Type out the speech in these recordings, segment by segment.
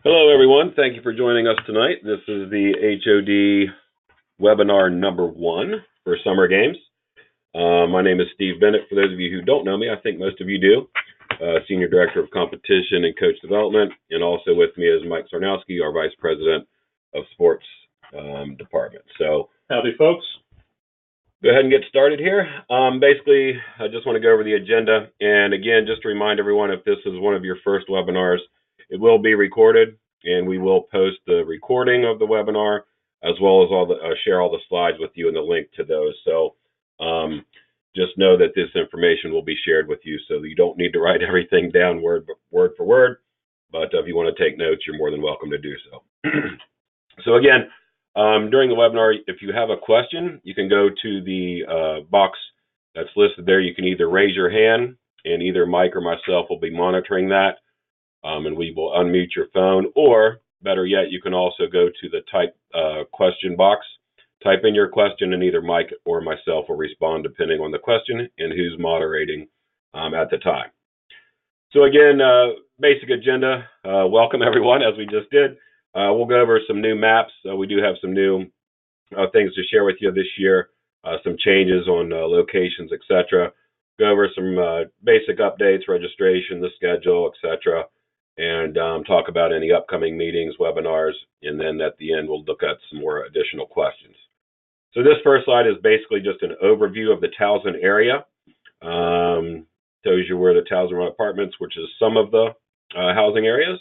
Hello, everyone. Thank you for joining us tonight. This is the HOD webinar number 1 for summer games. My name is Steve Bennett. For those of you who don't know me, I think most of you do. Senior Director of Competition and Coach Development, and also with me is Mike Sarnowski, our Vice President of Sports Department. So, howdy, folks. Go ahead and get started here. Basically, I just want to go over the agenda. And again, just to remind everyone, if this is one of your first webinars, it will be recorded, and we will post the recording of the webinar as well as share all the slides with you and the link to those. So just know that this information will be shared with you, so you don't need to write everything down word for word. But if you want to take notes, you're more than welcome to do so. So again, during the webinar, if you have a question, you can go to the box that's listed there. You can either raise your hand, and either Mike or myself will be monitoring that, and we will unmute your phone. Or better yet, you can also go to the type question box, type in your question, and either Mike or myself will respond depending on the question and who's moderating at the time. So again, basic agenda. Welcome everyone, as we just did. We'll go over some new maps. We do have some new things to share with you this year, some changes on locations, etc. Go over some basic updates, registration, the schedule, etc. And talk about any upcoming meetings, webinars, and then at the end we'll look at some more additional questions. So this first slide is basically just an overview of the Towson area. Tells you where the Towson Apartments, which is some of the housing areas.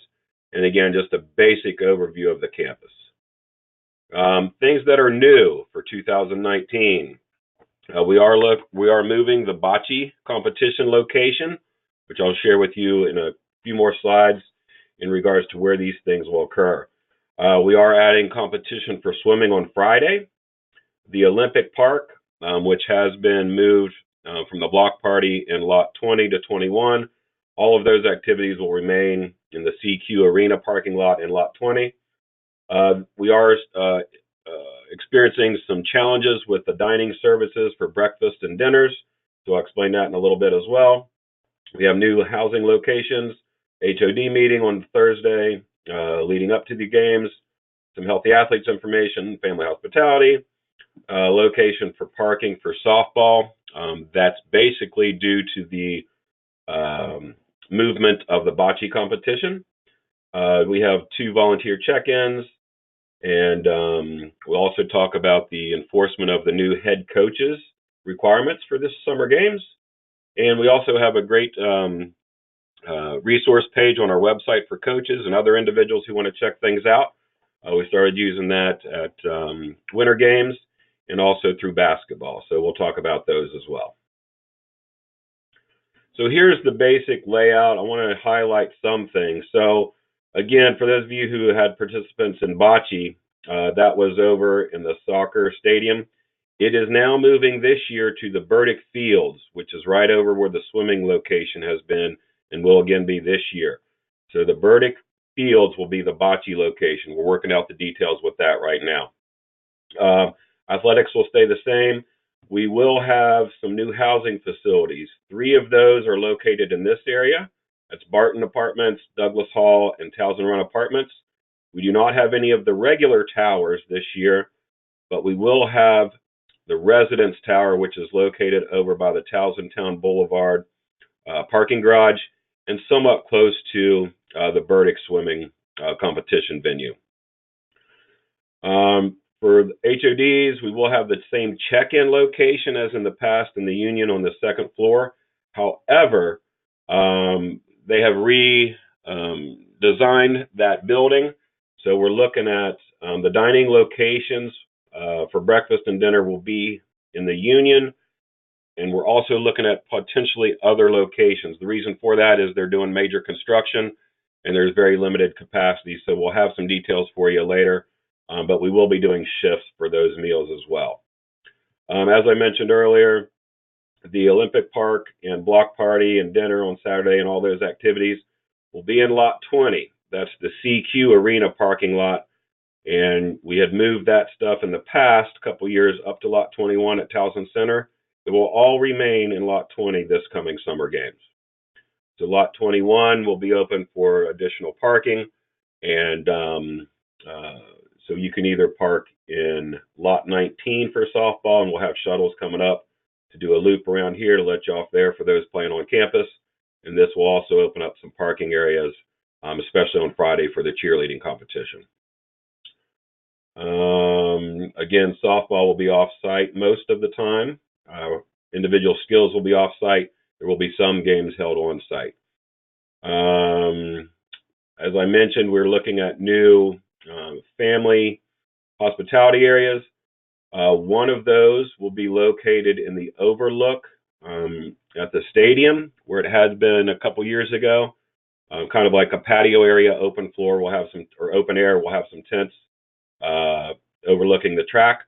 And again, just a basic overview of the campus. Things that are new for 2019. We are moving the bocce competition location, which I'll share with you in a few more slides in regards to where these things will occur. We are adding competition for swimming on Friday. The Olympic Park, which has been moved from the block party in lot 20 to 21. All of those activities will remain in the CQ Arena parking lot in lot 20. We are experiencing some challenges with the dining services for breakfast and dinners, so I'll explain that in a little bit as well. We have new housing locations, HOD meeting on Thursday leading up to the games, some healthy athletes information, family hospitality, location for parking for softball. That's basically due to the movement of the bocce competition. We have 2 volunteer check-ins, and we'll also talk about the enforcement of the new head coaches requirements for this summer games. And we also have a great resource page on our website for coaches and other individuals who want to check things out. We started using that at winter games and also through basketball. So we'll talk about those as well. So here's the basic layout. I want to highlight some things. So again, for those of you who had participants in bocce, that was over in the soccer stadium. It is now moving this year to the Burdick Fields, which is right over where the swimming location has been and will again be this year. So the Burdick Fields will be the bocce location. We're working out the details with that right now. Athletics will stay the same. We will have some new housing facilities. 3 of those are located in this area. That's Barton Apartments, Douglas Hall, and Towson Run Apartments. We do not have any of the regular towers this year, but we will have the Residence Tower, which is located over by the Towson Town Boulevard parking garage and somewhat close to the Burdick swimming competition venue. For HODs, we will have the same check-in location as in the past in the Union on the 2nd floor. However, they have redesigned that building. So we're looking at the dining locations for breakfast and dinner will be in the Union. And we're also looking at potentially other locations. The reason for that is they're doing major construction and there's very limited capacity. So we'll have some details for you later. But we will be doing shifts for those meals as well. As I mentioned earlier, the Olympic Park and block party and dinner on Saturday and all those activities will be in lot 20. That's the CQ Arena parking lot. And we had moved that stuff in the past couple years up to lot 21 at Towson Center. It will all remain in lot 20 this coming summer games. So lot 21 will be open for additional parking. And so you can either park in lot 19 for softball, and we'll have shuttles coming up to do a loop around here to let you off there for those playing on campus. And this will also open up some parking areas, especially on Friday for the cheerleading competition. Again, softball will be off-site most of the time. Individual skills will be off-site. There will be some games held on-site. As I mentioned, we're looking at new family hospitality areas. One of those will be located in the overlook at the stadium, where it has been a couple years ago. Kind of like a patio area, open floor. We'll have some, or open air. We'll have some tents overlooking the track.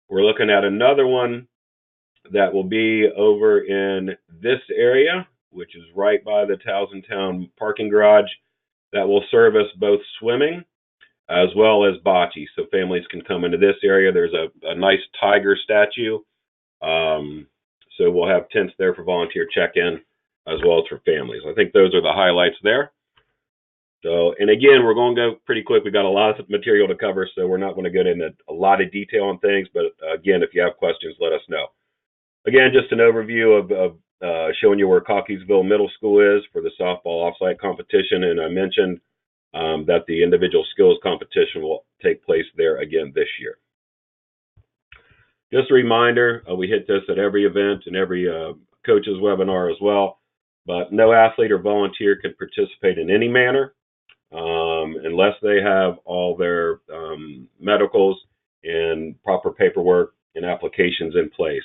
We're looking at another one that will be over in this area, which is right by the Towson Town parking garage, that will service both swimming as well as bocce. So families can come into this area. There's a nice tiger statue. So we'll have tents there for volunteer check-in as well as for families. I think those are the highlights there. So, and again, we're going to go pretty quick. We've got a lot of material to cover, so we're not going to get into a lot of detail on things. But again, if you have questions, let us know. Again, just an overview of showing you where Cockeysville Middle School is for the softball offsite competition. And I mentioned that the individual skills competition will take place there again this year. Just a reminder, we hit this at every event and every coach's webinar as well, but no athlete or volunteer can participate in any manner unless they have all their medicals and proper paperwork and applications in place.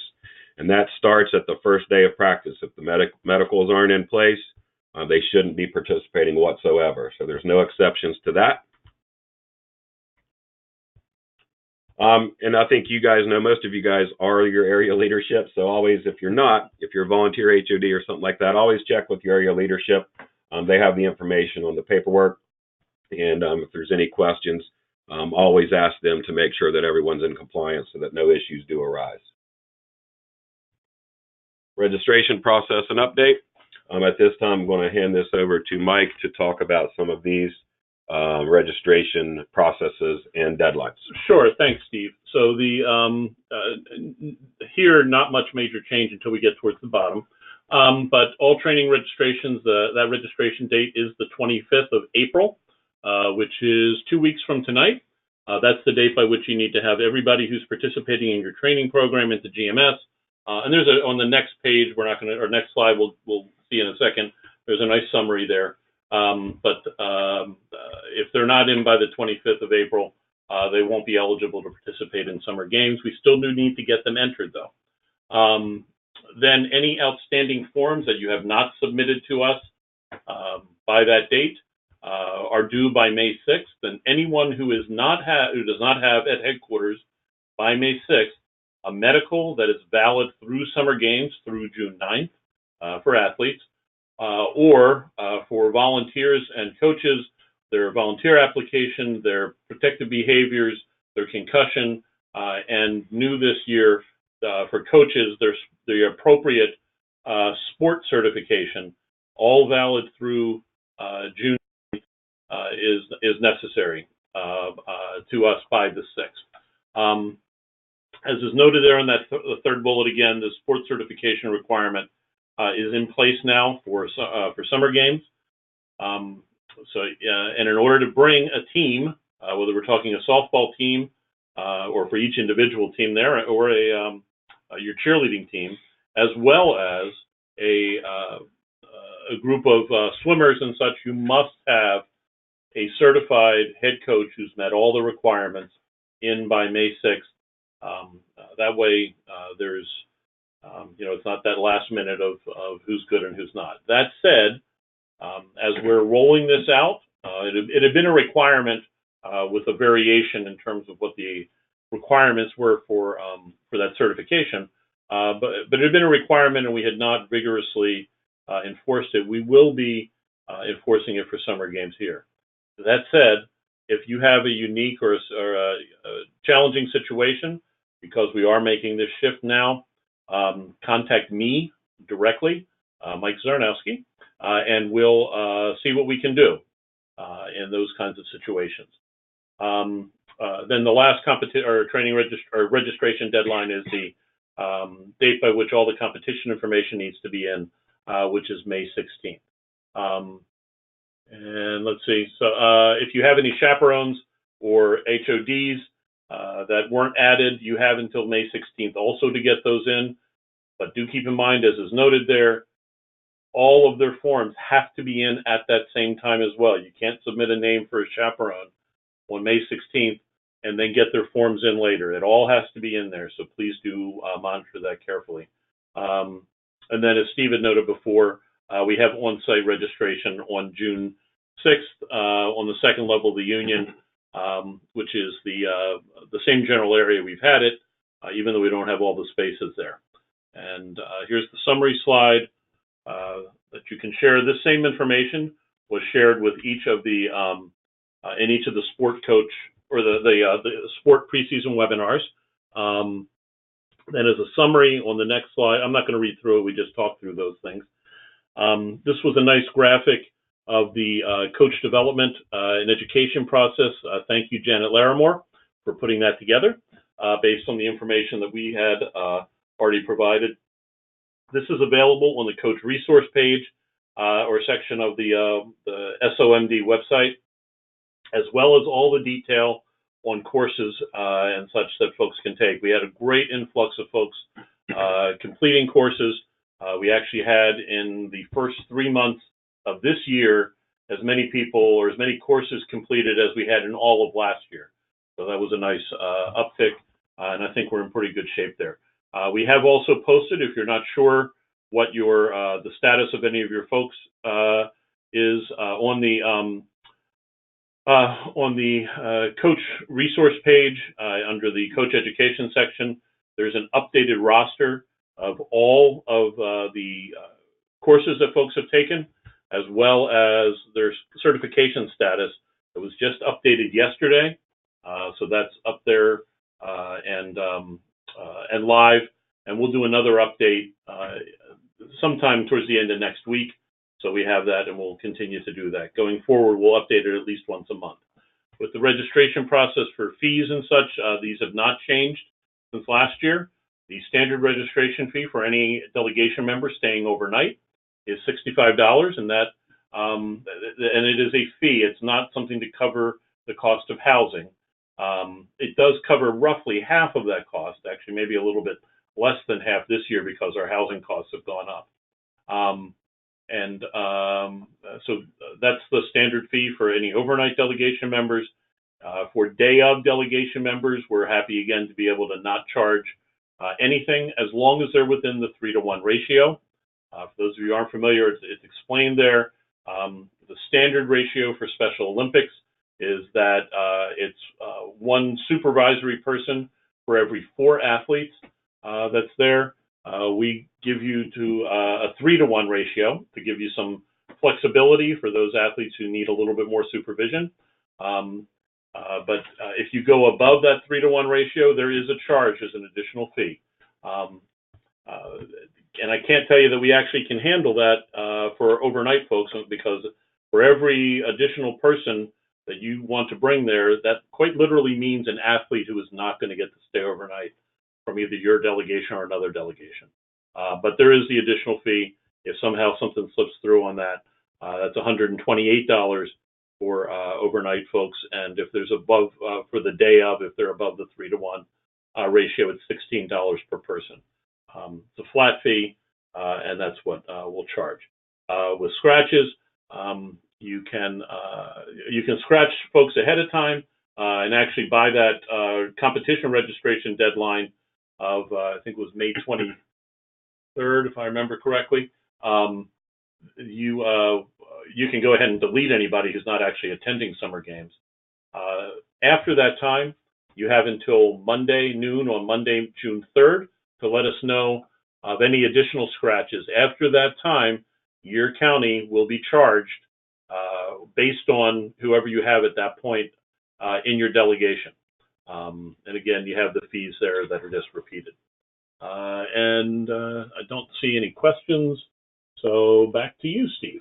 And that starts at the first day of practice. If the medicals aren't in place, they shouldn't be participating whatsoever. So there's no exceptions to that. And I think you guys know, most of you guys are your area leadership. So always, if you're not, if you're a volunteer HOD or something like that, always check with your area leadership. They have the information on the paperwork. And if there's any questions, always ask them to make sure that everyone's in compliance so that no issues do arise. Registration process and update. At this time, I'm going to hand this over to Mike to talk about some of these registration processes and deadlines. Sure, thanks, Steve. So the here, not much major change until we get towards the bottom. But all training registrations, that registration date is the 25th of April, which is 2 weeks from tonight. That's the date by which you need to have everybody who's participating in your training program into GMS. And there's on the next page, we're not going to, or next slide, we'll see in a second. There's a nice summary there. But if they're not in by the 25th of April, they won't be eligible to participate in summer games. We still do need to get them entered, though. Then any outstanding forms that you have not submitted to us by that date are due by May 6th. And anyone who does not have at headquarters by May 6th a medical that is valid through summer games through June 9th for athletes, or for volunteers and coaches, their volunteer application, their protective behaviors, their concussion, and new this year for coaches, there's the appropriate sport certification, all valid through June is necessary to us by the 6th. As is noted there in that the third bullet, again, the sport certification requirement is in place now for summer games. And in order to bring a team, whether we're talking a softball team or for each individual team there, or your cheerleading team, as well as a group of swimmers and such, you must have a certified head coach who's met all the requirements in by May 6th. That way, there's it's not that last minute of who's good and who's not. That said, as we're rolling this out, it had been a requirement with a variation in terms of what the requirements were for that certification, but it had been a requirement and we had not vigorously enforced it. We will be enforcing it for summer games here. That said, if you have a unique or a challenging situation, because we are making this shift now, contact me directly, Mike Zarnowski, and we'll see what we can do. in those kinds of situations. Then the last registration deadline is the date by which all the competition information needs to be in, which is May 16th. And let's see, so if you have any chaperones or HODs that weren't added, you have until May 16th also to get those in. But do keep in mind, as is noted there, all of their forms have to be in at that same time as well. You can't submit a name for a chaperone on May 16th and then get their forms in later. It all has to be in there, so please do monitor that carefully. And then, as Steve had noted before, we have on-site registration on June 6th on the second level of the union, which is the same general area we've had it, even though we don't have all the spaces there. And here's the summary slide that you can share. This same information was shared with each of the in each of the sport coach or the sport preseason webinars. Then as a summary on the next slide, I'm not going to read through it. We just talked through those things. This was a nice graphic of the coach development and education process. Thank you, Janet Larimore, for putting that together based on the information that we had already provided. This is available on the coach resource page or section of the SOMD website, as well as all the detail on courses and such that folks can take. We had a great influx of folks completing courses. We actually had, in the first 3 months of this year, as many people or as many courses completed as we had in all of last year. So that was a nice uptick, and I think we're in pretty good shape there. We have also posted, if you're not sure what your the status of any of your folks is, on the coach resource page under the coach education section, there's an updated roster of all of the courses that folks have taken, as well as their certification status. It was just updated yesterday, so that's up there and live. And we'll do another update sometime towards the end of next week. So we have that, and we'll continue to do that. Going forward, we'll update it at least once a month. With the registration process for fees and such, these have not changed since last year. The standard registration fee for any delegation member staying overnight is $65, and that and it is a fee. It's not something to cover the cost of housing. It does cover roughly half of that cost, actually maybe a little bit less than half this year because our housing costs have gone up. So that's the standard fee for any overnight delegation members. For day of delegation members, we're happy again to be able to not charge anything as long as they're within the 3-to-1 ratio. For those of you who aren't familiar, it's explained there. The standard ratio for Special Olympics is that it's one supervisory person for every 4 athletes that's there. We give you to a 3-to-1 ratio to give you some flexibility for those athletes who need a little bit more supervision. But if you go above that 3-to-1 ratio, there is a charge as an additional fee. And I can't tell you that we actually can handle that for overnight folks, because for every additional person that you want to bring there, that quite literally means an athlete who is not going to get to stay overnight from either your delegation or another delegation. But there is the additional fee. If somehow something slips through on that, that's $128 for overnight folks. And if there's above, for the day of, if they're above the 3-to-1 ratio, it's $16 per person. It's a flat fee, and that's what we'll charge. With scratches, you can scratch folks ahead of time and actually by that competition registration deadline of I think it was May 23rd, if I remember correctly. You can go ahead and delete anybody who's not actually attending summer games. After that time, you have until Monday noon on Monday, June 3rd, to let us know of any additional scratches. After that time, your county will be charged based on whoever you have at that point in your delegation. And again, you have the fees there that are just repeated. And I don't see any questions. So back to you, Steve.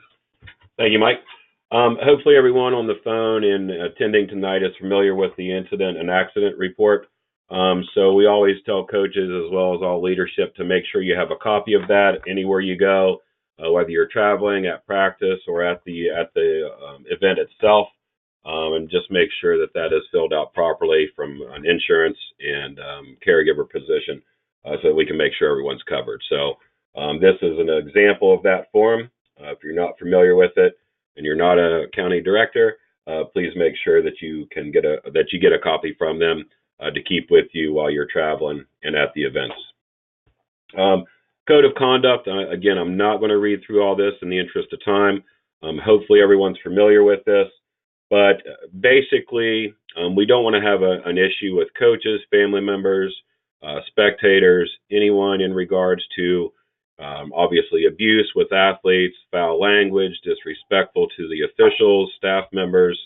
Thank you, Mike. Hopefully everyone on the phone and attending tonight is familiar with the incident and accident report. So we always tell coaches as well as all leadership to make sure you have a copy of that anywhere you go, whether you're traveling, at practice, or at the event itself, and just make sure that that is filled out properly from an insurance and caregiver position, so that we can make sure everyone's covered. So this is an example of that form. If you're not familiar with it and you're not a county director, please make sure that you get a copy from them to keep with you while you're traveling and at the events. Code of conduct. Again, I'm not going to read through all this in the interest of time. Hopefully everyone's familiar with this, but basically we don't want to have an issue with coaches, family members, spectators, anyone in regards to obviously abuse with athletes, foul language, disrespectful to the officials, staff members,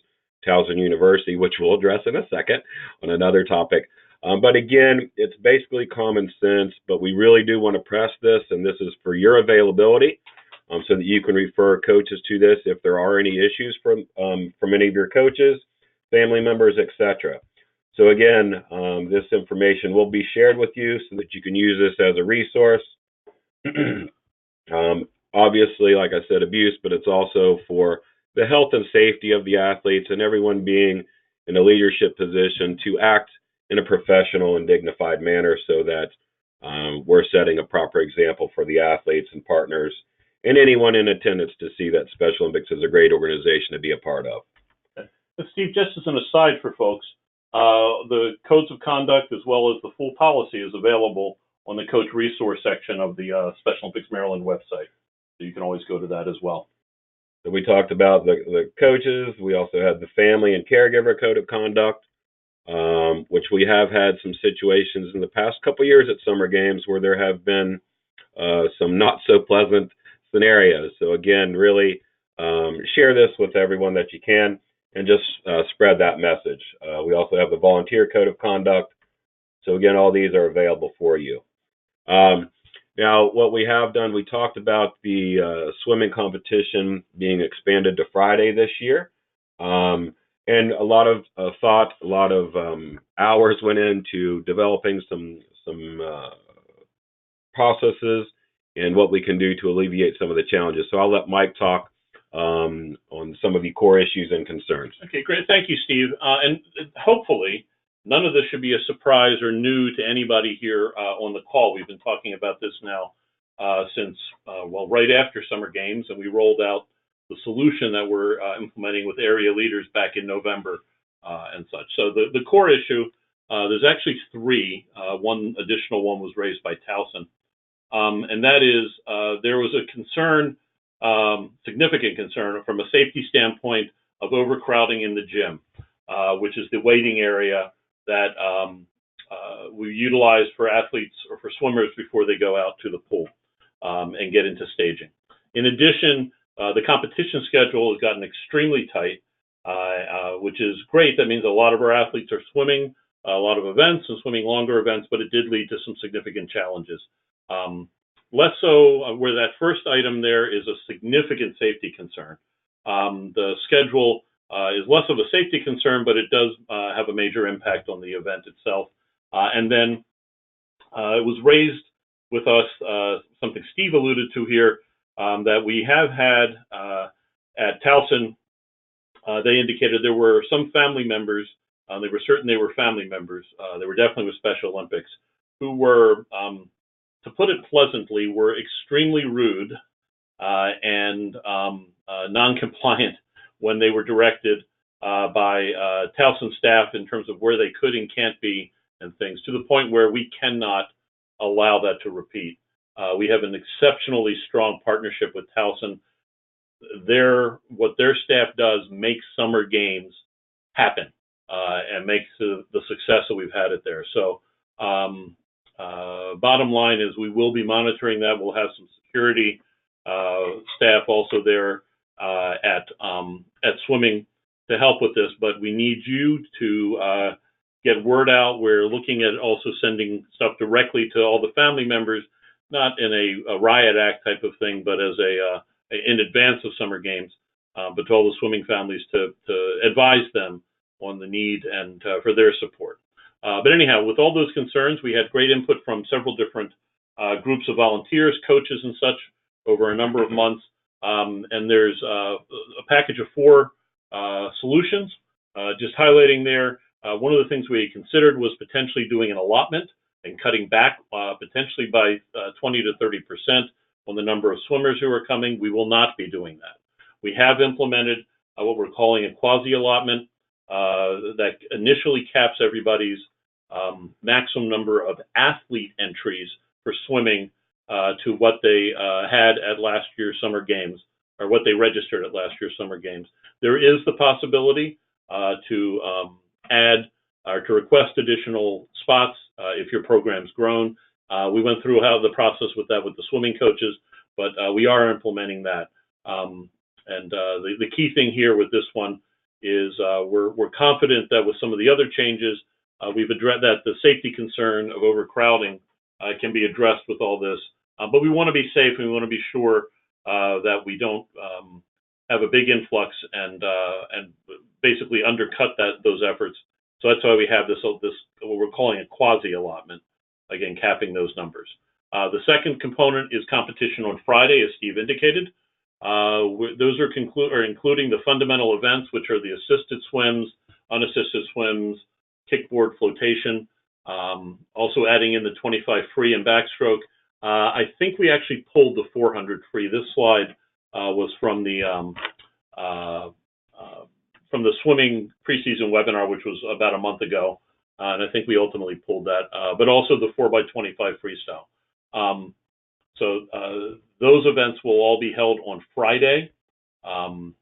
Towson University, which we'll address in a second on another topic. But again, it's basically common sense, but we really do want to press this, and this is for your availability, so that you can refer coaches to this if there are any issues from any of your coaches, family members, etc. So again, this information will be shared with you so that you can use this as a resource. Obviously, like I said, abuse, but it's also for the health and safety of the athletes and everyone being in a leadership position to act in a professional and dignified manner so that we're setting a proper example for the athletes and partners and anyone in attendance to see that Special Olympics is a great organization to be a part of. Steve, just as an aside for folks, the codes of conduct as well as the full policy is available on the coach resource section of the Special Olympics Maryland website. So you can always go to that as well. So we talked about the coaches. We also had the family and caregiver code of conduct, which we have had some situations in the past couple of years at summer games where there have been some not so pleasant scenarios. So again, really share this with everyone that you can and just spread that message. We also have the volunteer code of conduct. So again, all these are available for you. Now, what we have done, we talked about the swimming competition being expanded to Friday this year. And a lot of thought, a lot of hours went into developing some processes and what we can do to alleviate some of the challenges. So I'll let Mike talk on some of the core issues and concerns. Okay, great. Thank you, Steve. And hopefully, none of this should be a surprise or new to anybody here on the call. We've been talking about this now since, right after summer games, and we rolled out the solution that we're implementing with area leaders back in November and such. So the core issue, there's actually three. One additional one was raised by Towson, and that is there was a concern, significant concern from a safety standpoint of overcrowding in the gym, which is the waiting area that we utilize for athletes or for swimmers before they go out to the pool and get into staging. In addition, the competition schedule has gotten extremely tight, which is great. That means a lot of our athletes are swimming a lot of events and swimming longer events, but it did lead to some significant challenges. Less so where that first item there is a significant safety concern. The schedule is less of a safety concern, but it does have a major impact on the event itself. And then it was raised with us, something Steve alluded to here, that we have had at Towson. They indicated there were some family members, they were certain they were family members, they were definitely with Special Olympics, who were, to put it pleasantly, were extremely rude and non-compliant when they were directed by Towson staff in terms of where they could and can't be and things, to the point where we cannot allow that to repeat. We have an exceptionally strong partnership with Towson. What their staff does makes summer games happen and makes the success that we've had it there. So bottom line is we will be monitoring that. We'll have some security staff also there at swimming to help with this, but we need you to get word out. We're looking at also sending stuff directly to all the family members, not in a riot act type of thing, but as in advance of summer games, but to all the swimming families to advise them on the need and for their support. But anyhow, with all those concerns, we had great input from several different groups of volunteers, coaches, and such over a number of months. And there's a package of 4 solutions. Just highlighting there, one of the things we considered was potentially doing an allotment and cutting back potentially by 20 to 30% on the number of swimmers who are coming. We will not be doing that. We have implemented what we're calling a quasi-allotment that initially caps everybody's maximum number of athlete entries for swimming to what they had at last year's summer games, or what they registered at last year's summer games. There is the possibility to add or to request additional spots if your program's grown. We went through the process with that with the swimming coaches, but we are implementing that. The key thing here with this one is we're confident that with some of the other changes, we've addressed that the safety concern of overcrowding can be addressed with all this. But we want to be safe, and we want to be sure that we don't have a big influx and basically undercut those efforts. So that's why we have this what we're calling a quasi-allotment, again, capping those numbers. The second component is competition on Friday, as Steve indicated. Those are including the fundamental events, which are the assisted swims, unassisted swims, kickboard, flotation, also adding in the 25 free and backstroke. I think we actually pulled the 400 free. This slide was from the swimming preseason webinar, which was about a month ago, and I think we ultimately pulled that. But also the 4x25 freestyle. So those events will all be held on Friday, and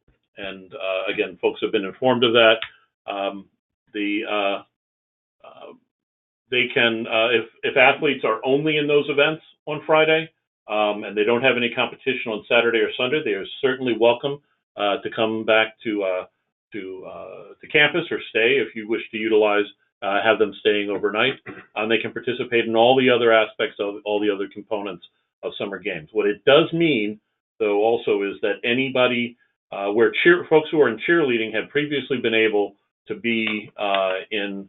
again, folks have been informed of that. They can, if athletes are only in those events on Friday, and they don't have any competition on Saturday or Sunday, they are certainly welcome to come back to campus or stay if you wish to utilize, have them staying overnight. They can participate in all the other aspects of all the other components of summer games. What it does mean, though, also is that anybody where folks who are in cheerleading have previously been able to be in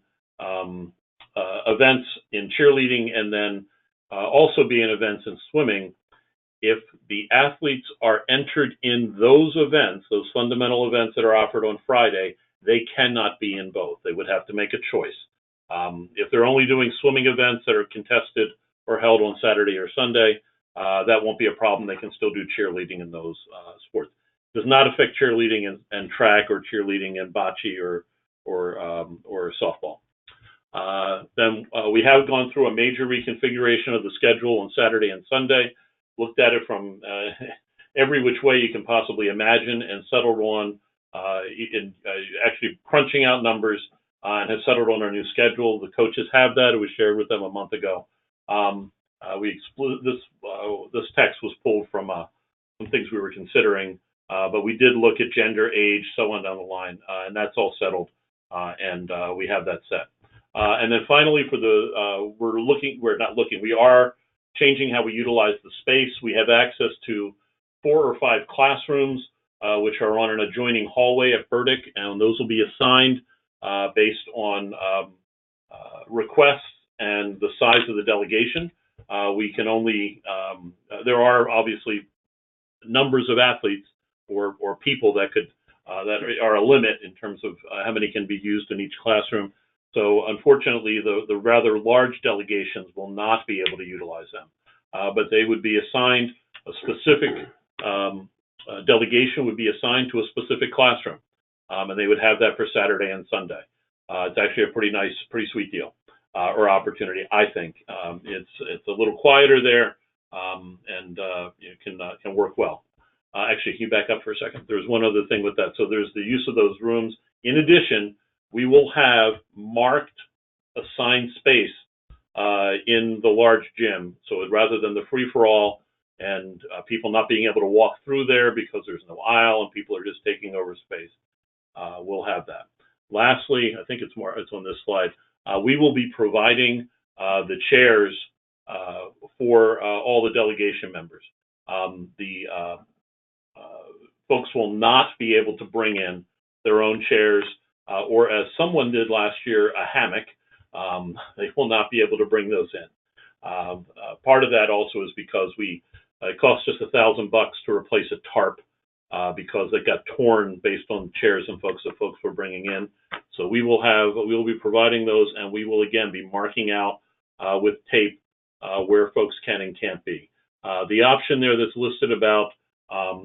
events in cheerleading and then also be in events in swimming. If the athletes are entered in those events, those fundamental events that are offered on Friday, they cannot be in both. They would have to make a choice. If they're only doing swimming events that are contested or held on Saturday or Sunday, that won't be a problem. They can still do cheerleading in those sports. It does not affect cheerleading and track or cheerleading and bocce or softball. Then we have gone through a major reconfiguration of the schedule on Saturday and Sunday, looked at it from every which way you can possibly imagine, and settled on actually crunching out numbers and have settled on our new schedule. The coaches have that. It was shared with them a month ago. This text was pulled from some things we were considering, but we did look at gender, age, so on down the line, and that's all settled, and we have that set. And then finally, we are changing how we utilize the space. We have access to 4 or 5 classrooms, which are on an adjoining hallway at Burdick, and those will be assigned based on requests and the size of the delegation. We can only, there are obviously numbers of athletes or people that are a limit in terms of how many can be used in each classroom. So unfortunately, the rather large delegations will not be able to utilize them, but they would be assigned a specific delegation would be assigned to a specific classroom, and they would have that for Saturday and Sunday. It's actually a pretty nice, pretty sweet deal or opportunity, I think. It's a little quieter there, and it can work well. Actually, can you back up for a second? There's one other thing with that. So there's the use of those rooms. In addition, we will have marked assigned space in the large gym. So rather than the free-for-all and people not being able to walk through there because there's no aisle and people are just taking over space, we'll have that. Lastly, I think it's on this slide, we will be providing the chairs for all the delegation members. folks will not be able to bring in their own chairs, or as someone did last year, a hammock. They will not be able to bring those in. Part of that also is because it cost us $1,000 to replace a tarp because it got torn based on chairs and folks that folks were bringing in. So we will be providing those, and we will again be marking out with tape where folks can and can't be. The option there that's listed about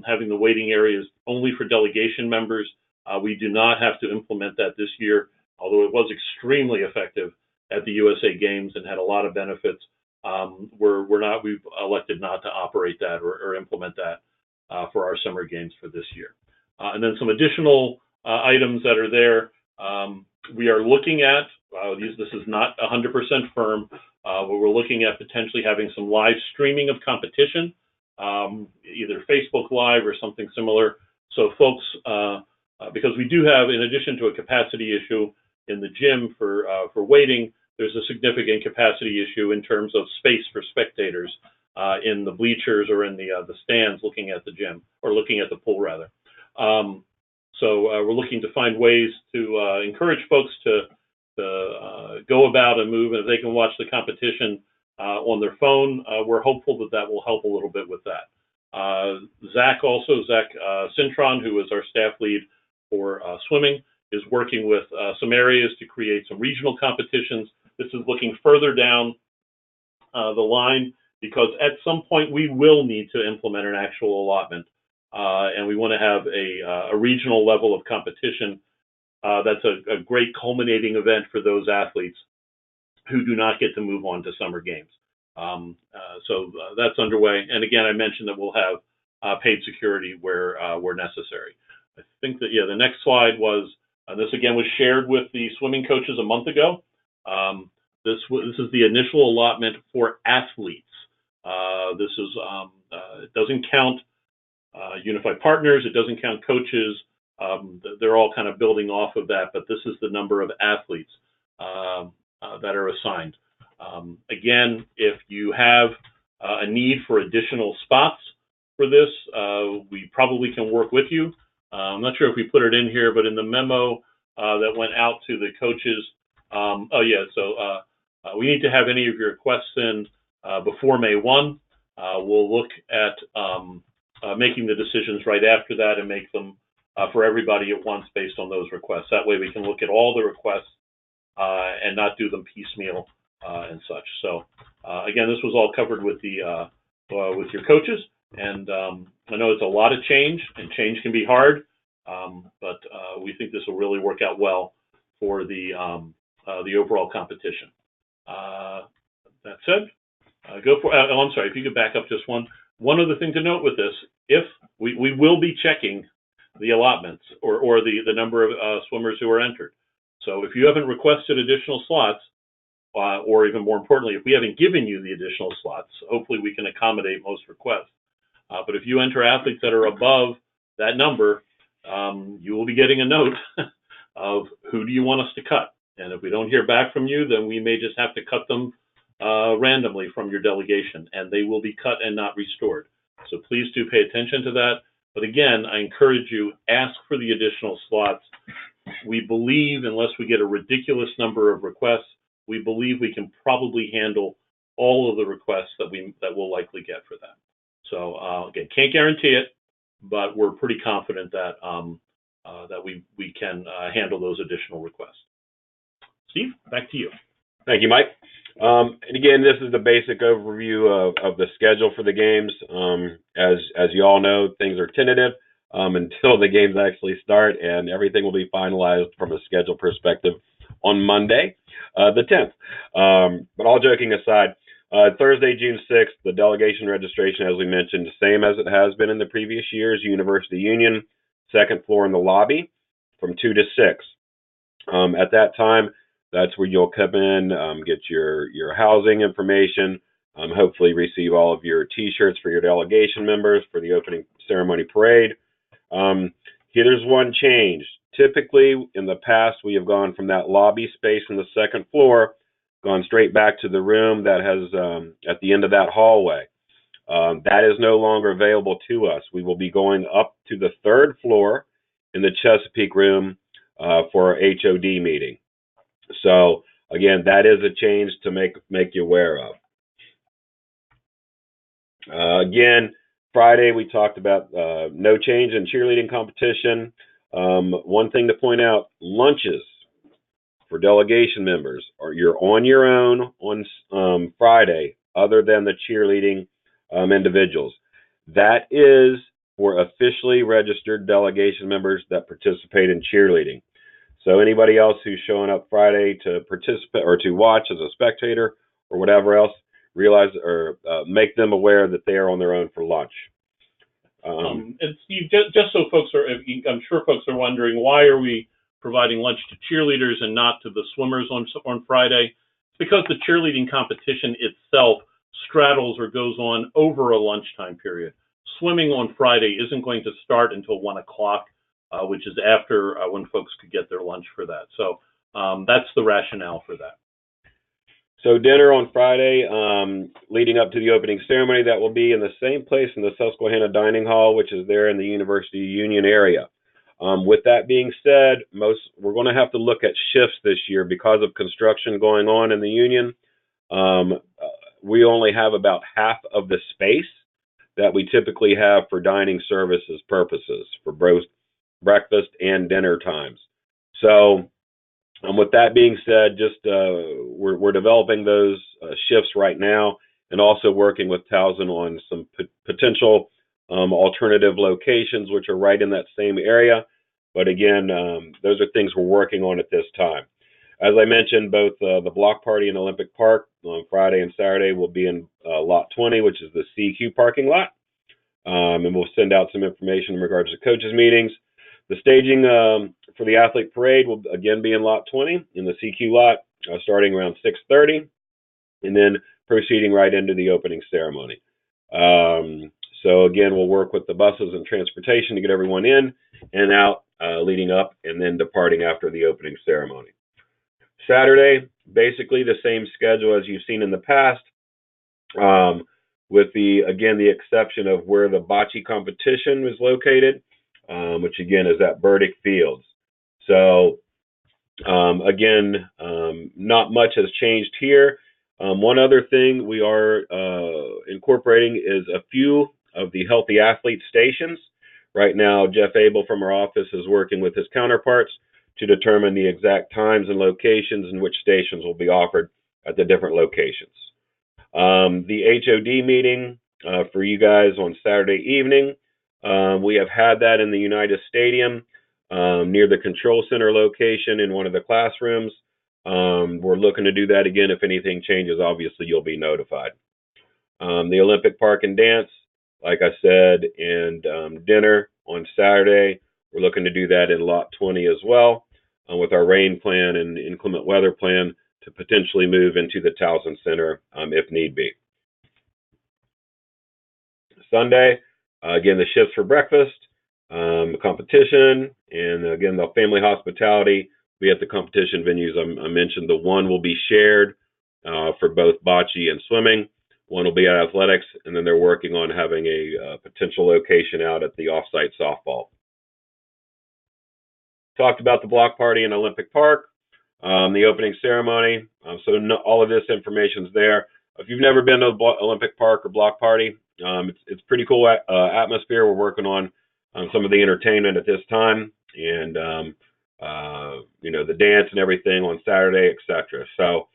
having the waiting areas only for delegation members, we do not have to implement that this year, although it was extremely effective at the USA Games and had a lot of benefits. We've elected not to operate that or implement that for our summer games for this year. And then some additional items that are there. We are looking at, this is not 100% firm, but we're looking at potentially having some live streaming of competition, either Facebook Live or something similar. So folks, because we do have, in addition to a capacity issue in the gym for waiting, there's a significant capacity issue in terms of space for spectators in the bleachers or in the stands looking at the gym, or looking at the pool rather. So we're looking to find ways to encourage folks to go about and move, and if they can watch the competition on their phone, we're hopeful that that will help a little bit with that. Zach Cintron, who is our staff lead for swimming, is working with some areas to create some regional competitions. This is looking further down the line, because at some point we will need to implement an actual allotment, and we want to have a regional level of competition. That's a great culminating event for those athletes who do not get to move on to summer games. So that's underway. And again, I mentioned that we'll have paid security where necessary. I think that, the next slide was, this again was shared with the swimming coaches a month ago. This is the initial allotment for athletes. This is, it doesn't count unified partners, it doesn't count coaches. They're all kind of building off of that, but this is the number of athletes that are assigned. Again, if you have a need for additional spots for this, we probably can work with you. I'm not sure if we put it in here, but in the memo that went out to the coaches, we need to have any of your requests in before May 1. We'll look at making the decisions right after that and make them for everybody at once based on those requests. That way we can look at all the requests and not do them piecemeal and such. So again, this was all covered with the with your coaches, and I know it's a lot of change, and change can be hard, but we think this will really work out well for the overall competition. That said, go for. I'm sorry. If you could back up just one other thing to note with this: if we will be checking the allotments or the number of swimmers who are entered. So if you haven't requested additional slots, or even more importantly, if we haven't given you the additional slots, hopefully we can accommodate most requests. But if you enter athletes that are above that number, you will be getting a note of who do you want us to cut. And if we don't hear back from you, then we may just have to cut them randomly from your delegation, and they will be cut and not restored. So please do pay attention to that. But again, I encourage you, ask for the additional slots. We believe, unless we get a ridiculous number of requests, we believe we can probably handle all of the requests that we'll likely get for that. So again, can't guarantee it, but we're pretty confident that that we can handle those additional requests. Steve, back to you. Thank you, Mike. And again, this is the basic overview of the schedule for the games. As you all know, things are tentative until the games actually start, and everything will be finalized from a schedule perspective on Monday, the 10th. But all joking aside, Thursday, June 6th, the delegation registration, as we mentioned, same as it has been in the previous years, University Union, second floor in the lobby from 2 to 6. At that time, that's where you'll come in, get your housing information, hopefully receive all of your T-shirts for your delegation members for the opening ceremony parade. Here's one change. Typically, in the past, we have gone from that lobby space in the second floor, gone straight back to the room that has at the end of that hallway. That is no longer available to us. We will be going up to the 3rd floor in the Chesapeake room for our HOD meeting. So again, that is a change to make you aware of. Again, Friday we talked about no change in cheerleading competition. One thing to point out, lunches for delegation members, or you're on your own on Friday, other than the cheerleading individuals. That is for officially registered delegation members that participate in cheerleading. So anybody else who's showing up Friday to participate or to watch as a spectator or whatever else, realize or make them aware that they are on their own for lunch. And Steve, just so folks are, I'm sure folks are wondering, why are we providing lunch to cheerleaders and not to the swimmers on Friday? It's because the cheerleading competition itself straddles or goes on over a lunchtime period. Swimming on Friday isn't going to start until 1 o'clock, which is after when folks could get their lunch for that. So that's the rationale for that. So dinner on Friday, leading up to the opening ceremony, that will be in the same place in the Susquehanna Dining Hall, which is there in the University Union area. With that being said, we're going to have to look at shifts this year because of construction going on in the Union. We only have about half of the space that we typically have for dining services purposes for both breakfast and dinner times. So with that being said, just we're developing those shifts right now, and also working with Towson on some potential alternative locations, which are right in that same area. But again, those are things we're working on at this time. As I mentioned, both the block party in Olympic Park on Friday and Saturday will be in lot 20, which is the CQ parking lot. And we'll send out some information in regards to coaches meetings. The staging for the athlete parade will again be in lot 20 in the CQ lot, starting around 6:30, and then proceeding right into the opening ceremony. So again, we'll work with the buses and transportation to get everyone in and out leading up, and then departing after the opening ceremony. Saturday, basically the same schedule as you've seen in the past, with the exception of where the bocce competition is located, which again is at Burdick Fields. So again, not much has changed here. One other thing we are incorporating is a few of the healthy athlete stations. Right now, Jeff Abel from our office is working with his counterparts to determine the exact times and locations in which stations will be offered at the different locations. The HOD meeting for you guys on Saturday evening, we have had that in the United Stadium near the Control Center location in one of the classrooms. We're looking to do that again. If anything changes, obviously you'll be notified. The Olympic Park and Dance, like I said, and dinner on Saturday, we're looking to do that in lot 20 as well, with our rain plan and inclement weather plan to potentially move into the Towson Center if need be. Sunday, again, the shifts for breakfast, competition, and again, the family hospitality be at the competition venues. I mentioned the one will be shared for both bocce and swimming. One will be at athletics, and then they're working on having a potential location out at the off-site softball. Talked about the block party in Olympic Park, the opening ceremony. All of this information is there. If you've never been to Olympic Park or block party, it's pretty cool atmosphere. We're working on some of the entertainment at this time, and the dance and everything on Saturday, etc. So,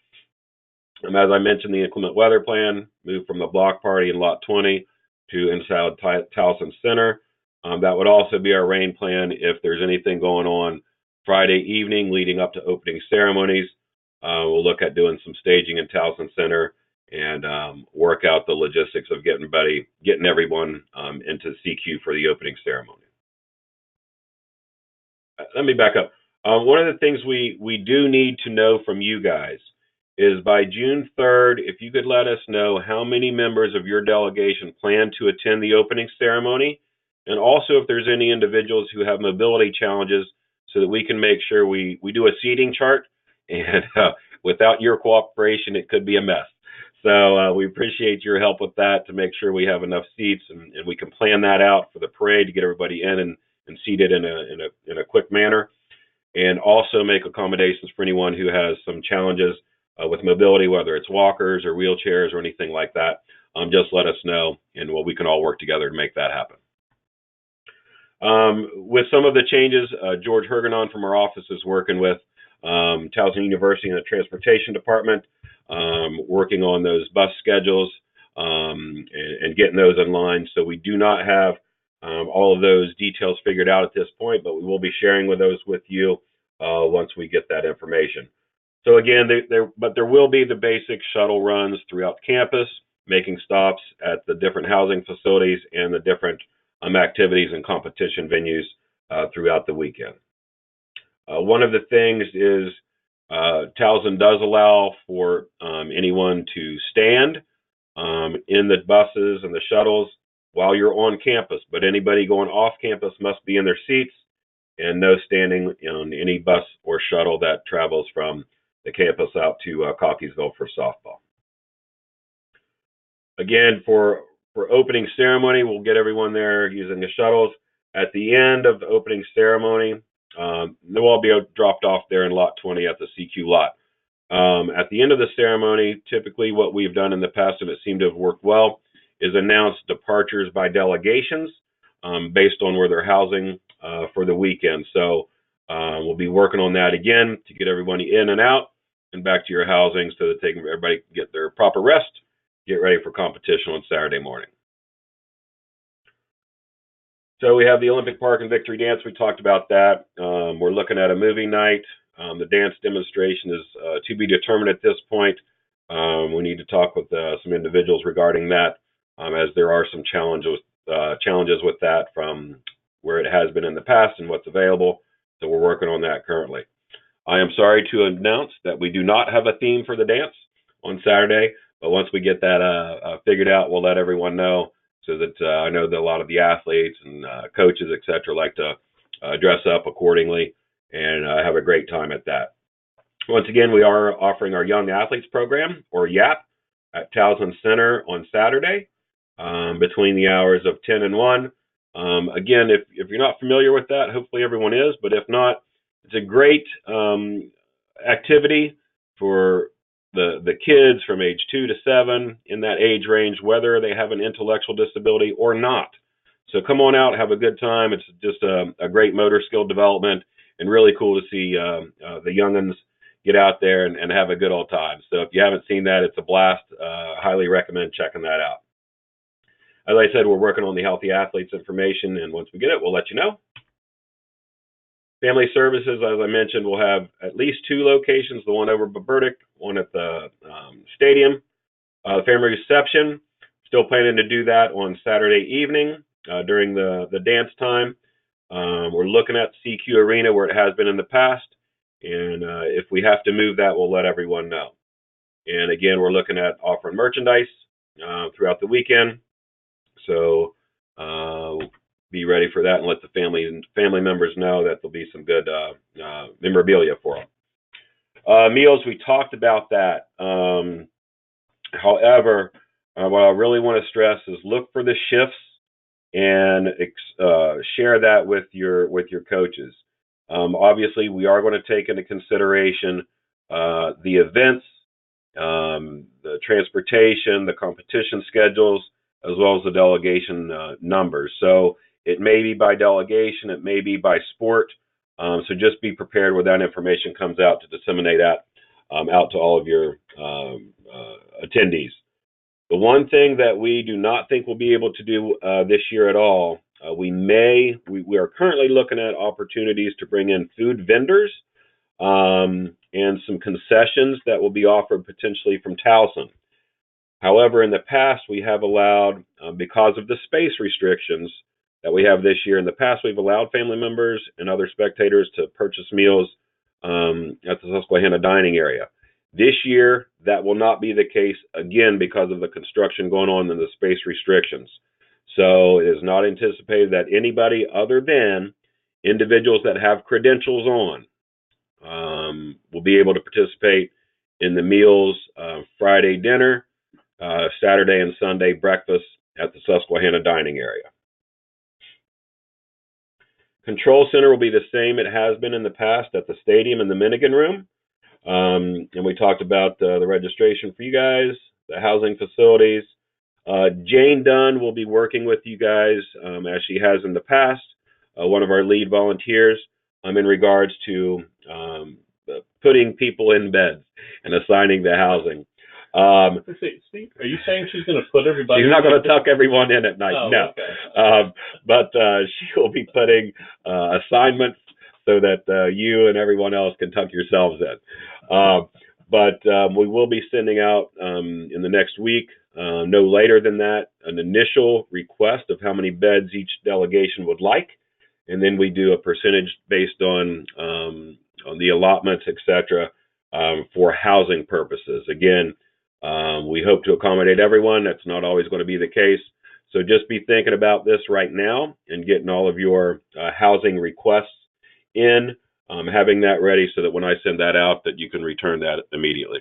as I mentioned, the inclement weather plan moved from the block party in lot 20 to inside Towson Center. That would also be our rain plan if there's anything going on Friday evening leading up to opening ceremonies. We'll look at doing some staging in Towson Center and work out the logistics of getting everyone into CQ for the opening ceremony. Let me back up. One of the things we do need to know from you guys is by June 3rd, if you could let us know how many members of your delegation plan to attend the opening ceremony, and also if there's any individuals who have mobility challenges, so that we can make sure we do a seating chart, and without your cooperation, it could be a mess. So we appreciate your help with that to make sure we have enough seats, and we can plan that out for the parade to get everybody in and seated in a quick manner, and also make accommodations for anyone who has some challenges with mobility, whether it's walkers or wheelchairs or anything like that. Just let us know, and we can all work together to make that happen. With some of the changes, George Herganon from our office is working with Towson University and the Transportation Department, working on those bus schedules and getting those in line. So we do not have all of those details figured out at this point, but we will be sharing those with you once we get that information. So again, there will be the basic shuttle runs throughout campus, making stops at the different housing facilities and the different activities and competition venues throughout the weekend. One of the things is Towson does allow for anyone to stand in the buses and the shuttles while you're on campus, but anybody going off campus must be in their seats, and no standing on any bus or shuttle that travels from the campus out to Cockeysville for softball. Again, for opening ceremony, we'll get everyone there using the shuttles. At the end of the opening ceremony, they'll all be dropped off there in lot 20 at the CQ lot. At the end of the ceremony, typically what we've done in the past, and it seemed to have worked well, is announce departures by delegations based on where they're housing for the weekend. So we'll be working on that again to get everybody in and out and back to your housing so that everybody can get their proper rest, get ready for competition on Saturday morning. So we have the Olympic Park and Victory Dance. We talked about that. We're looking at a movie night. The dance demonstration is to be determined at this point. We need to talk with some individuals regarding that, as there are some challenges with that from where it has been in the past and what's available. So we're working on that currently. I am sorry to announce that we do not have a theme for the dance on Saturday, but once we get that figured out, we'll let everyone know, so that I know that a lot of the athletes and coaches, etc., like to dress up accordingly and have a great time at that. Once again, we are offering our Young Athletes Program, or YAP, at Towson Center on Saturday between the hours of 10 and 1. Again, if you're not familiar with that, hopefully everyone is, but if not, it's a great activity for the kids from age 2 to 7 in that age range, whether they have an intellectual disability or not. So come on out, have a good time. It's just a great motor skill development, and really cool to see the young'uns get out there and have a good old time. So if you haven't seen that, it's a blast. Highly recommend checking that out. As I said, we're working on the Healthy Athletes information, and once we get it, we'll let you know. Family Services, as I mentioned, will have at least 2 locations, the one over by Burdick, one at the stadium. Family Reception, still planning to do that on Saturday evening during the dance time. We're looking at CQ Arena where it has been in the past, and if we have to move that, we'll let everyone know. And again, we're looking at offering merchandise throughout the weekend, so be ready for that, and let the family members know that there'll be some good memorabilia for them. Meals, we talked about that. However, what I really want to stress is look for the shifts and share that with your coaches. Obviously, we are going to take into consideration the events, the transportation, the competition schedules, as well as the delegation numbers. So it may be by delegation, it may be by sport. So just be prepared when that information comes out to disseminate that out to all of your attendees. The one thing that we do not think we'll be able to do this year at all, we are currently looking at opportunities to bring in food vendors and some concessions that will be offered potentially from Towson. However, in the past, we have allowed, because of the space restrictions that we have this year, in the past, we've allowed family members and other spectators to purchase meals at the Susquehanna dining area. This year, that will not be the case, again, because of the construction going on and the space restrictions. So it is not anticipated that anybody other than individuals that have credentials on will be able to participate in the meals Friday dinner. Saturday and Sunday breakfast at the Susquehanna dining area. Control center will be the same it has been in the past at the stadium and the Minigan room. And we talked about the registration for you guys, the housing facilities. Jane Dunn will be working with you guys as she has in the past, one of our lead volunteers, in regards to putting people in beds and assigning the housing. Steve, are you saying she's going to put everybody? She's not going to tuck everyone in at night, no. Okay. But she will be putting assignments so that you and everyone else can tuck yourselves in. But we will be sending out in the next week, no later than that, an initial request of how many beds each delegation would like, and then we do a percentage based on the allotments, etc., for housing purposes. Again, we hope to accommodate everyone. That's not always going to be the case. So just be thinking about this right now and getting all of your housing requests in, having that ready so that when I send that out, that you can return that immediately.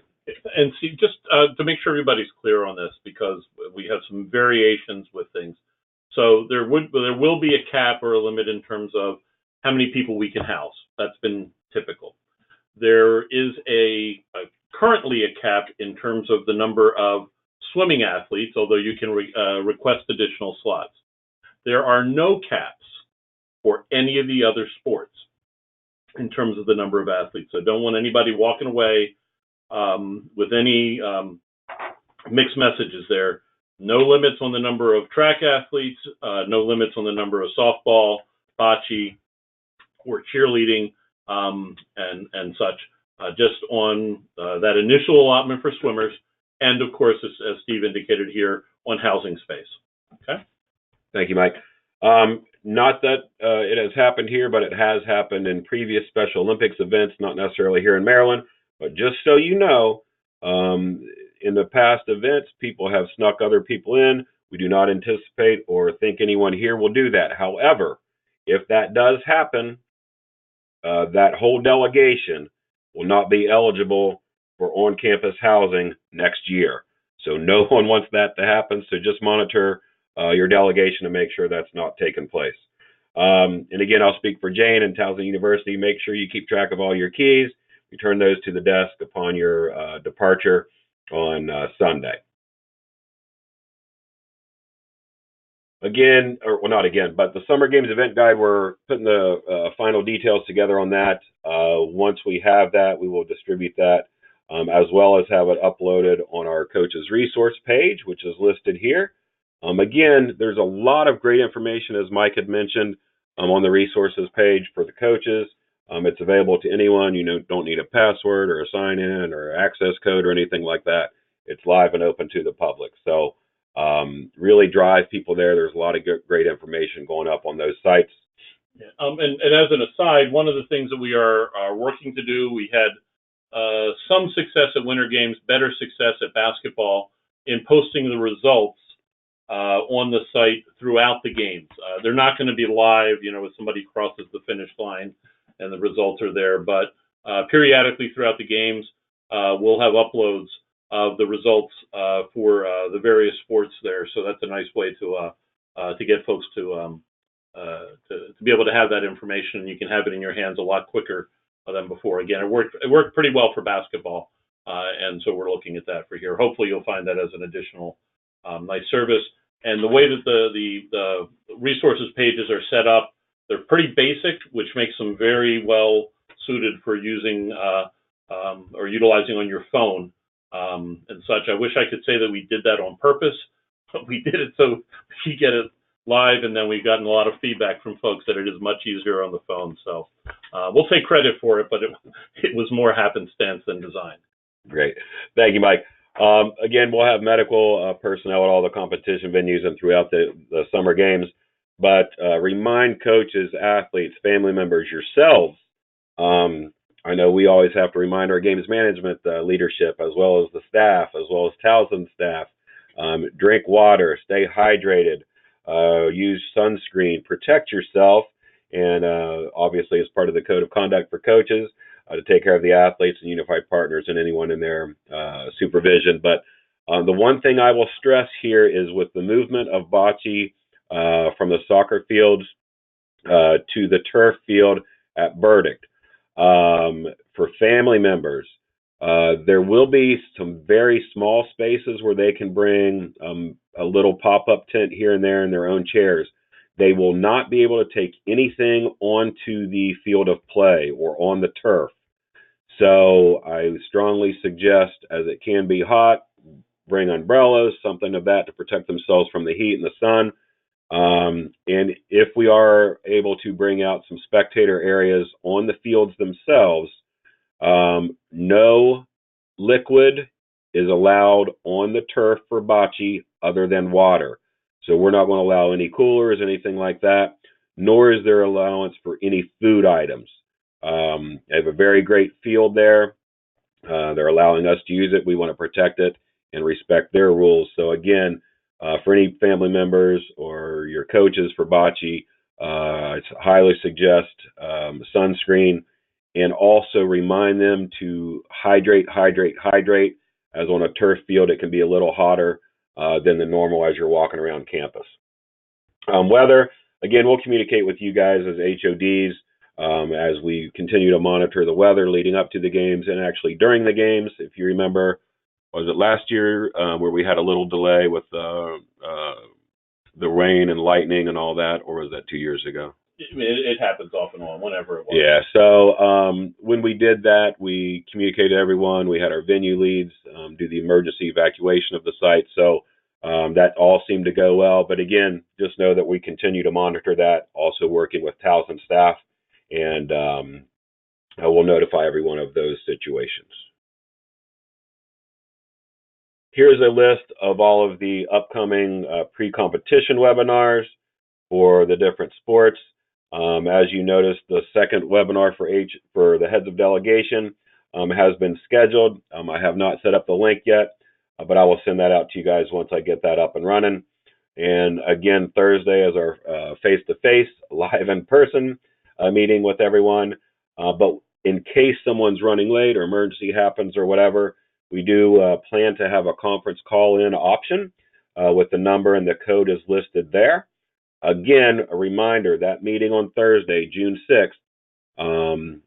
And see, just to make sure everybody's clear on this, because we have some variations with things. So there will be a cap or a limit in terms of how many people we can house. That's been typical. There is currently a cap in terms of the number of swimming athletes, although you can request additional slots. There are no caps for any of the other sports in terms of the number of athletes. So don't want anybody walking away with any mixed messages there. No limits on the number of track athletes, no limits on the number of softball, bocce, or cheerleading, and such. Just on that initial allotment for swimmers, and of course, as Steve indicated here, on housing space. Okay. Thank you, Mike. Not that it has happened here, but it has happened in previous Special Olympics events, not necessarily here in Maryland, but just so you know, in the past events, people have snuck other people in. We do not anticipate or think anyone here will do that. However, if that does happen, that whole delegation will not be eligible for on-campus housing next year. So no one wants that to happen, so just monitor your delegation to make sure that's not taking place. And again, I'll speak for Jane and Towson University. Make sure you keep track of all your keys. Return those to the desk upon your departure on Sunday. Again, or well, not again, but the Summer Games event guide, we're putting the final details together on that. Once we have that, we will distribute that, as well as have it uploaded on our coaches resource page, which is listed here. Again, there's a lot of great information, as Mike had mentioned, on the resources page for the coaches. It's available to anyone. You don't need a password or a sign-in or access code or anything like that. It's live and open to the public. So really drive people there. There's a lot of great information going up on those sites. Yeah. And as an aside, one of the things that we are working to do, we had some success at Winter Games, better success at basketball in posting the results on the site throughout the games. They're not going to be live, if somebody crosses the finish line and the results are there, but periodically throughout the games, we'll have uploads of the results for the various sports there. So that's a nice way to get folks to be able to have that information, and you can have it in your hands a lot quicker than before. Again, it worked pretty well for basketball, and so we're looking at that for here. Hopefully, you'll find that as an additional nice service. And the way that the resources pages are set up, they're pretty basic, which makes them very well suited for using or utilizing on your phone and such. I wish I could say that we did that on purpose, but we did it so we get it live, and then we've gotten a lot of feedback from folks that it is much easier on the phone. So we'll take credit for it, but it was more happenstance than design. Great. Thank you, Mike. Again, we'll have medical personnel at all the competition venues and throughout the summer games, but remind coaches, athletes, family members, yourselves. I know we always have to remind our games management leadership, as well as the staff, as well as Towson staff, drink water, stay hydrated, use sunscreen, protect yourself, and obviously as part of the code of conduct for coaches, to take care of the athletes and unified partners and anyone in their supervision. But The one thing I will stress here is with the movement of bocce from the soccer fields to the turf field at Verdict. For family members, there will be some very small spaces where they can bring a little pop-up tent here and there in their own chairs. They will not be able to take anything onto the field of play or on the turf. So I strongly suggest, as it can be hot, bring umbrellas, something of that to protect themselves from the heat and the sun. And if we are able to bring out some spectator areas on the fields themselves, no liquid is allowed on the turf for bocce other than water. So we're not going to allow any coolers, anything like that, nor is there allowance for any food items. I have a very great field there. They're allowing us to use it. We want to protect it and respect their rules. So again, for any family members or your coaches for bocce, I highly suggest sunscreen, and also remind them to hydrate. As on a turf field, it can be a little hotter than the normal as you're walking around campus. Weather, again, we'll communicate with you guys as HODs as we continue to monitor the weather leading up to the games and actually during the games. If you remember, was it last year where we had a little delay with the rain and lightning and all that, or was that 2 years ago? It happens off and on, whenever it was. Yeah, so when we did that, we communicated to everyone. We had our venue leads do the emergency evacuation of the site. So that all seemed to go well. But again, just know that we continue to monitor that, also working with Towson staff, and I will notify everyone of those situations. Here's a list of all of the upcoming pre-competition webinars for the different sports. As you noticed, the second webinar for the heads of delegation has been scheduled. I have not set up the link yet, but I will send that out to you guys once I get that up and running. And again, Thursday is our face-to-face, live in-person meeting with everyone. But in case someone's running late or emergency happens or whatever, we do plan to have a conference call-in option with the number and the code is listed there. Again, a reminder, that meeting on Thursday, June 6th,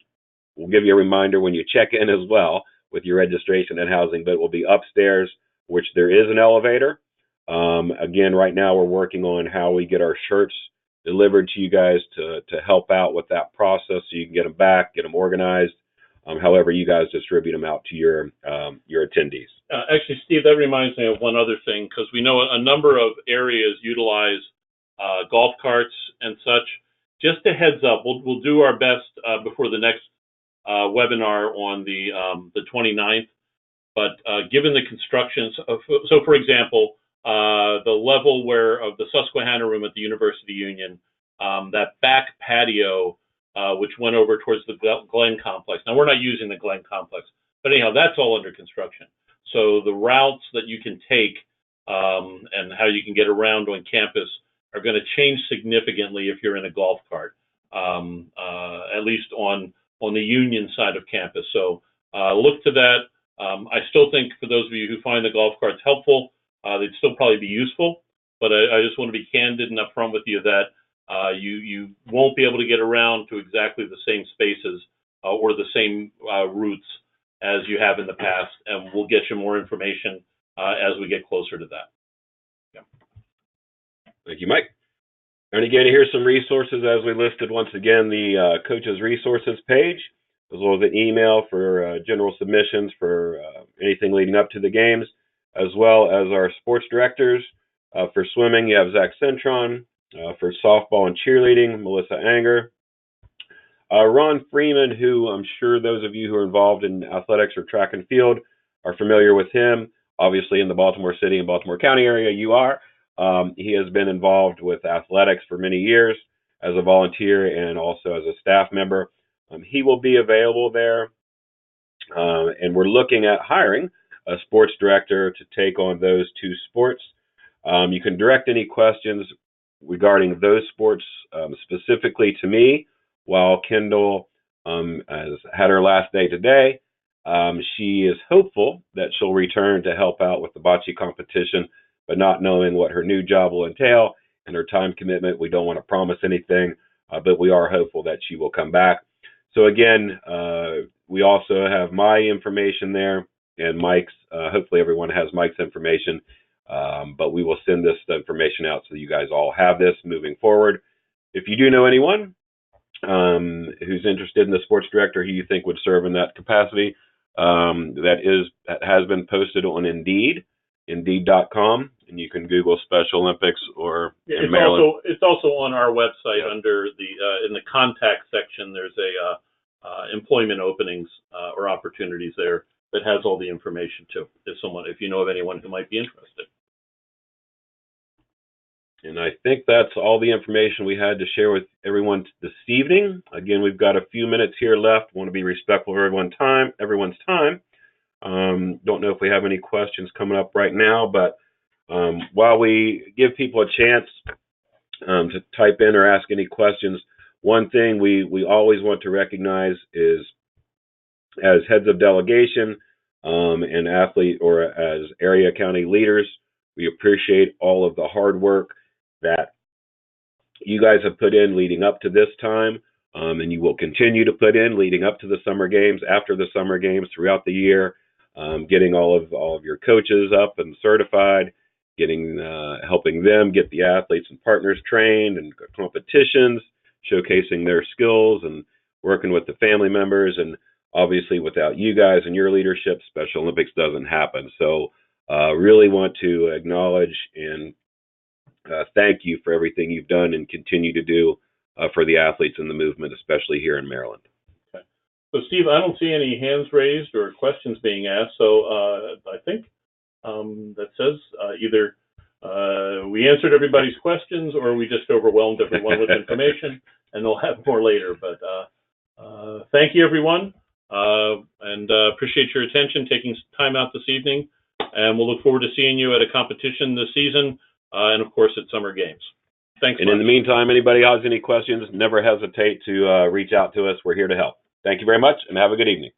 we'll give you a reminder when you check in as well with your registration and housing, but it will be upstairs, which there is an elevator. Again, right now we're working on how we get our shirts delivered to you guys to help out with that process so you can get them back, get them organized, however you guys distribute them out to your attendees. Actually, Steve, that reminds me of one other thing, because we know a number of areas utilize golf carts and such. Just a heads up, we'll do our best before the next webinar on the 29th. But given the construction, so for example, the level of the Susquehanna room at the University Union, that back patio, which went over towards the Glen complex. Now, we're not using the Glen complex, but anyhow, that's all under construction. So the routes that you can take and how you can get around on campus are going to change significantly if you're in a golf cart, at least on the Union side of campus. So look to that. I still think for those of you who find the golf carts helpful, they'd still probably be useful, but I just want to be candid and upfront with you that you won't be able to get around to exactly the same spaces or the same routes as you have in the past, and we'll get you more information as we get closer to that. Thank you, Mike. And again, here's some resources as we listed once again, the coaches resources page, as well as an email for general submissions for anything leading up to the games, as well as our sports directors. For swimming, you have Zach Centron. For softball and cheerleading, Melissa Anger. Ron Freeman, who I'm sure those of you who are involved in athletics or track and field are familiar with him. Obviously in the Baltimore City and Baltimore County area, you are. He has been involved with athletics for many years as a volunteer and also as a staff member. He will be available there. And we're looking at hiring a sports director to take on those two sports. You can direct any questions regarding those sports specifically to me, while Kendall has had her last day today. She is hopeful that she'll return to help out with the bocce competition, but not knowing what her new job will entail and her time commitment, we don't want to promise anything, but we are hopeful that she will come back. So again, we also have my information there and Mike's. Hopefully everyone has Mike's information, but we will send this information out so you guys all have this moving forward. If you do know anyone who's interested in the sports director who you think would serve in that capacity, that has been posted on Indeed.com, and you can Google Special Olympics or in Maryland. It's also on our website under the in the contact section. There's a employment openings or opportunities there that has all the information too. If you know of anyone who might be interested. And I think that's all the information we had to share with everyone this evening. Again, we've got a few minutes here left. Want to be respectful of everyone's time. Don't know if we have any questions coming up right now, but while we give people a chance to type in or ask any questions, one thing we always want to recognize is, as heads of delegation and athlete or as area county leaders, we appreciate all of the hard work that you guys have put in leading up to this time, and you will continue to put in leading up to the summer games, after the summer games, throughout the year, getting all of your coaches up and certified, helping them get the athletes and partners trained and competitions, showcasing their skills and working with the family members. And obviously without you guys and your leadership, Special Olympics doesn't happen. So really want to acknowledge and thank you for everything you've done and continue to do for the athletes in the movement, especially here in Maryland. Okay. So, Steve, I don't see any hands raised or questions being asked. So I think that says either we answered everybody's questions or we just overwhelmed everyone with information, and they'll have more later. But thank you, everyone, and appreciate your attention, taking time out this evening. And we'll look forward to seeing you at a competition this season. And of course at summer games. Thanks. And in the meantime, anybody has any questions, never hesitate to reach out to us. We're here to help. Thank you very much and have a good evening.